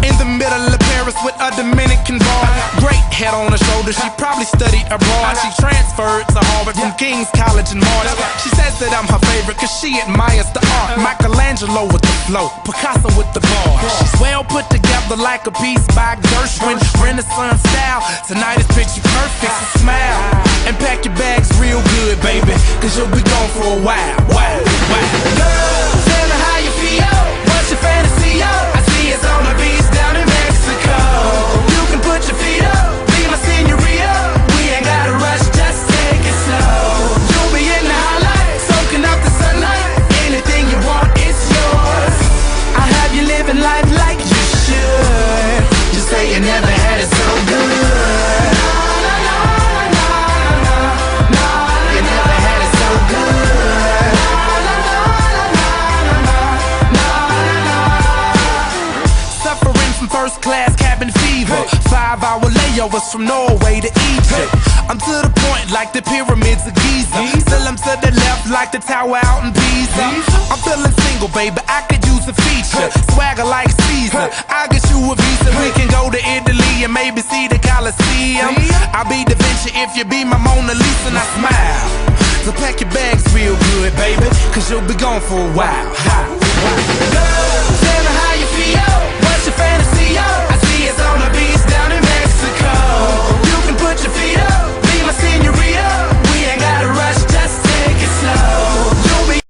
In the middle of Paris with a Dominican bar. Great head on her shoulder, she probably studied abroad. She transferred to Harvard from King's College in March. She says that I'm her favorite cause she admires the art. Michelangelo with the flow, Picasso with the bar. She's well put together like a piece by Gershwin, Renaissance style. Tonight is picture perfect, so smile and pack your bags real good, baby, cause you'll be gone for a while. Girl, tell me how you feel. What's your fantasy, yo? I see it's on the beach down in Mexico. You can put your feet up, be my senorita. We ain't gotta rush, just take it slow. You'll be in the highlight, soaking up the sunlight. Anything you want, it's yours. I have you living life like you should. Just say you never had it so good. You never had it so good. Suffering from first class cabin fever, 5-hour layovers from Norway to Egypt. I'm to the point like the pyramids of Giza. Still I'm to the left like the tower out in Pisa. I'm feeling single, baby, I could use a feature. Swagger like Caesar, I'll get you a visa. We can go to Italy and maybe see the Colosseum. I'll be Da Vinci if you be my Mona Lisa. And I smile, so pack your bags real good, baby, cause you'll be gone for a while.